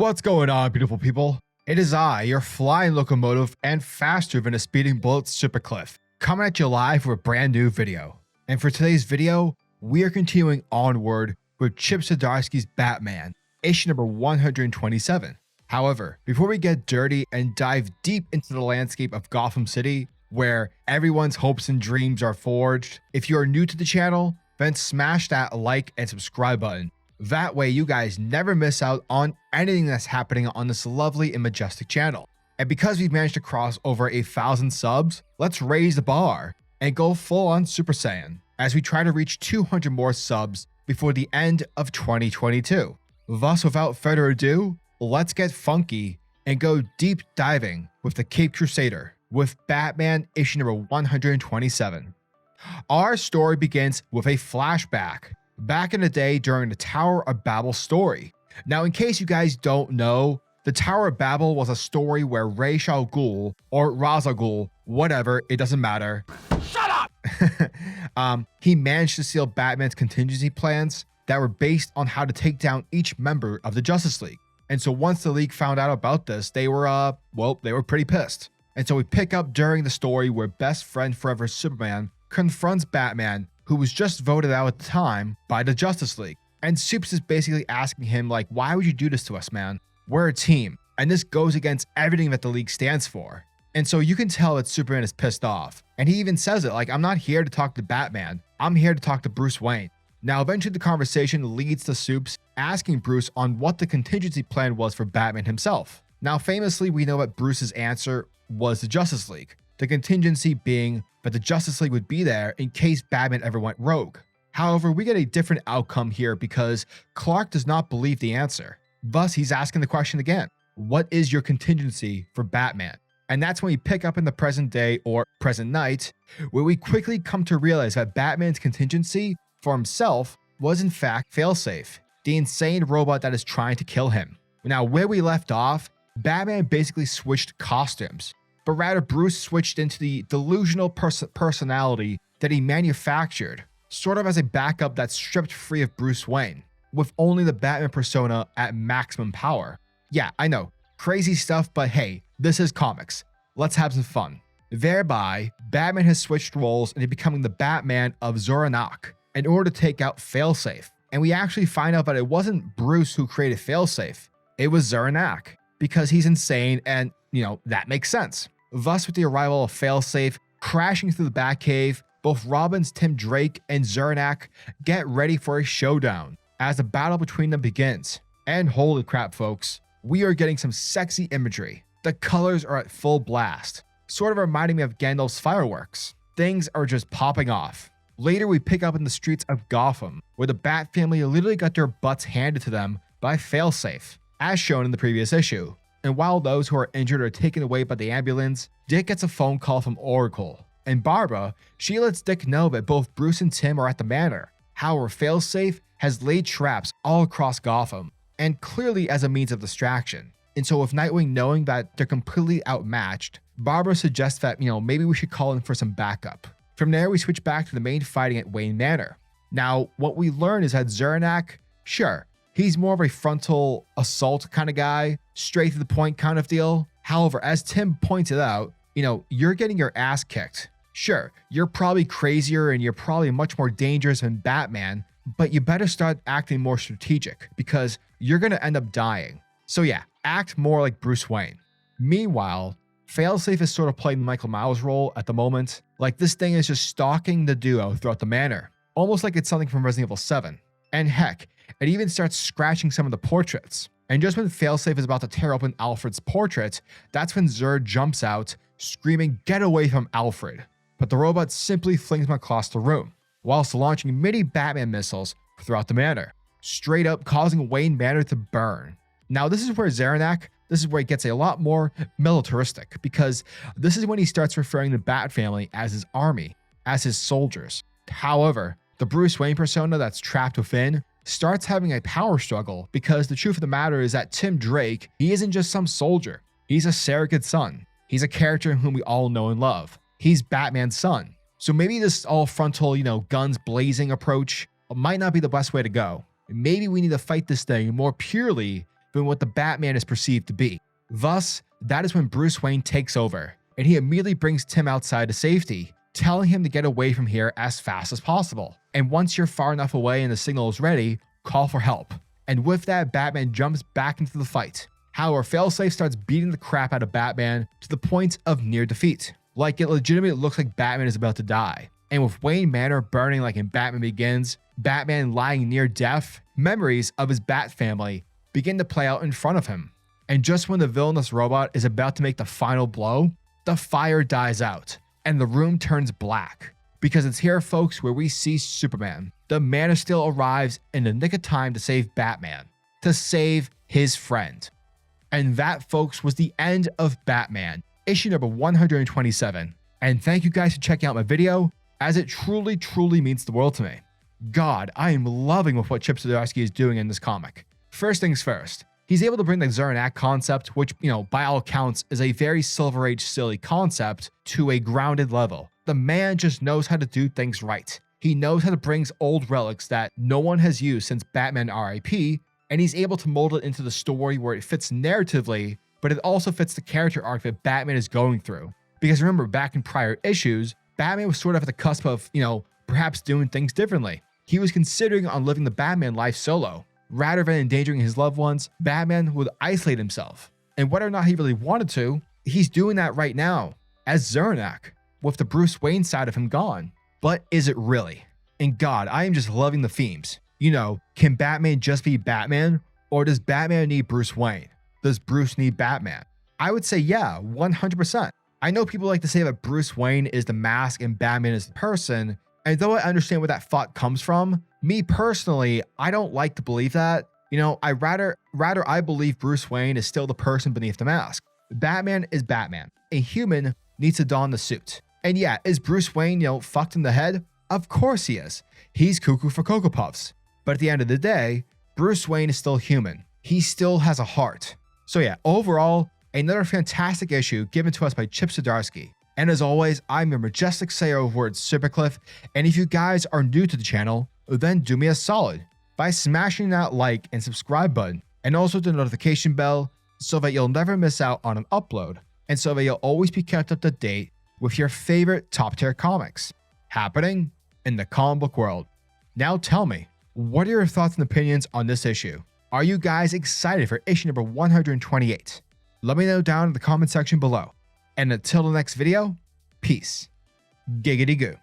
What's going on, beautiful people? It is I, your flying locomotive and faster than a speeding bullet SuperCliff, coming at you live with a brand new video. And for today's video, we are continuing onward with Chip Zdarsky's Batman, issue number 127. However, before we get dirty and dive deep into the landscape of Gotham City, where everyone's hopes and dreams are forged, if you are new to the channel, then smash that like and subscribe button. That way you guys never miss out on anything that's happening on this lovely and majestic channel. And because we've managed to cross over 1,000 subs, let's raise the bar and go full on Super Saiyan as we try to reach 200 more subs before the end of 2022. Thus, without further ado, let's get funky and go deep diving with the Caped Crusader with Batman issue number 127. Our story begins with a flashback back in the day during the Tower of Babel story. Now, in case you guys don't know, the Tower of Babel was a story where Ra's al Ghul, or Ra's al Ghul, whatever, it doesn't matter. Shut up! He managed to steal Batman's contingency plans that were based on how to take down each member of the Justice League. And so once the League found out about this, they were pretty pissed. And so we pick up during the story where best friend forever Superman confronts Batman, who was just voted out at the time by the Justice League. And Supes is basically asking him, like, why would you do this to us, man? We're a team, and this goes against everything that the League stands for. And so you can tell that Superman is pissed off. And he even says it, like, I'm not here to talk to Batman. I'm here to talk to Bruce Wayne. Now, eventually the conversation leads to Supes asking Bruce on what the contingency plan was for Batman himself. Now, famously, we know that Bruce's answer was the Justice League. The contingency being that the Justice League would be there in case Batman ever went rogue. However, we get a different outcome here because Clark does not believe the answer. Thus, he's asking the question again. What is your contingency for Batman? And that's when we pick up in the present day or present night, where we quickly come to realize that Batman's contingency for himself was in fact Failsafe, the insane robot that is trying to kill him. Now, where we left off, Batman basically switched costumes, but rather Bruce switched into the delusional personality that he manufactured, sort of as a backup that's stripped free of Bruce Wayne, with only the Batman persona at maximum power. Yeah, I know, crazy stuff, but hey, this is comics. Let's have some fun. Thereby, Batman has switched roles into becoming the Batman of Zur-En-Arrh in order to take out Failsafe. And we actually find out that it wasn't Bruce who created Failsafe, it was Zur-En-Arrh, because he's insane and, that makes sense. Thus, with the arrival of Failsafe crashing through the Batcave, both Robin's Tim Drake and Zur-En-Arrh get ready for a showdown as the battle between them begins. And holy crap, folks, we are getting some sexy imagery. The colors are at full blast, sort of reminding me of Gandalf's fireworks. Things are just popping off. Later, we pick up in the streets of Gotham, where the Bat family literally got their butts handed to them by Failsafe, as shown in the previous issue. And while those who are injured are taken away by the ambulance, Dick gets a phone call from Oracle. And Barbara, she lets Dick know that both Bruce and Tim are at the manor. However, Failsafe has laid traps all across Gotham, and clearly as a means of distraction. And so with Nightwing knowing that they're completely outmatched, Barbara suggests that, maybe we should call in for some backup. From there, we switch back to the main fighting at Wayne Manor. Now, what we learn is that Zur-En-Arrh, sure, he's more of a frontal assault kind of guy, straight to the point kind of deal. However, as Tim pointed out, you're getting your ass kicked. Sure, you're probably crazier and you're probably much more dangerous than Batman, but you better start acting more strategic because you're going to end up dying. So yeah, act more like Bruce Wayne. Meanwhile, Failsafe is sort of playing the Michael Myers role at the moment. Like, this thing is just stalking the duo throughout the manor, almost like it's something from Resident Evil 7. And heck, it even starts scratching some of the portraits. And just when Failsafe is about to tear open Alfred's portrait, that's when Zur jumps out, screaming, "Get away from Alfred!" But the robot simply flings him across the room, whilst launching many Batman missiles throughout the manor, straight up causing Wayne Manor to burn. Now, this is where Zur-En-Arrh, this is where it gets a lot more militaristic, because this is when he starts referring to the Bat family as his army, as his soldiers. However, the Bruce Wayne persona that's trapped within starts having a power struggle, because the truth of the matter is that Tim Drake, he isn't just some soldier. He's a surrogate son. He's a character whom we all know and love. He's Batman's son. So maybe this all frontal, guns blazing approach might not be the best way to go. Maybe we need to fight this thing more purely than what the Batman is perceived to be. Thus, that is when Bruce Wayne takes over, and he immediately brings Tim outside to safety, telling him to get away from here as fast as possible. And once you're far enough away and the signal is ready, call for help. And with that, Batman jumps back into the fight. However, Failsafe starts beating the crap out of Batman to the point of near defeat. Like it legitimately looks like Batman is about to die. And with Wayne Manor burning like in Batman Begins, Batman lying near death, memories of his Bat family begin to play out in front of him. And just when the villainous robot is about to make the final blow, the fire dies out and the room turns black. Because it's here, folks, where we see Superman. The Man of Steel arrives in the nick of time to save Batman, to save his friend. And that, folks, was the end of Batman, issue number 127. And thank you guys for checking out my video, as it truly, truly means the world to me. God, I am loving with what Chip Zdarsky is doing in this comic. First things first, he's able to bring the Zur-En-Arrh concept, which, by all accounts is a very Silver Age silly concept, to a grounded level. The man just knows how to do things right. He knows how to bring old relics that no one has used since Batman R.I.P., and he's able to mold it into the story where it fits narratively, but it also fits the character arc that Batman is going through. Because remember, back in prior issues, Batman was sort of at the cusp of, perhaps doing things differently. He was considering on living the Batman life solo. Rather than endangering his loved ones, Batman would isolate himself. And whether or not he really wanted to, he's doing that right now, as Zur-En-Arrh, with the Bruce Wayne side of him gone. But is it really? And God, I am just loving the themes. Can Batman just be Batman? Or does Batman need Bruce Wayne? Does Bruce need Batman? I would say yeah, 100%. I know people like to say that Bruce Wayne is the mask and Batman is the person, and though I understand where that thought comes from, me personally, I don't like to believe that. I rather I believe Bruce Wayne is still the person beneath the mask. Batman is Batman. A human needs to don the suit. And yeah, is Bruce Wayne, fucked in the head? Of course he is. He's cuckoo for Cocoa Puffs. But at the end of the day, Bruce Wayne is still human. He still has a heart. So yeah, overall, another fantastic issue given to us by Chip Zdarsky. And as always, I'm your majestic sayer of words, SuperCliff. And if you guys are new to the channel, then do me a solid by smashing that like and subscribe button, and also the notification bell so that you'll never miss out on an upload, and so that you'll always be kept up to date with your favorite top tier comics happening in the comic book world. Now tell me, what are your thoughts and opinions on this issue? Are you guys excited for issue number 128? Let me know down in the comment section below. And until the next video, peace. Giggity goo.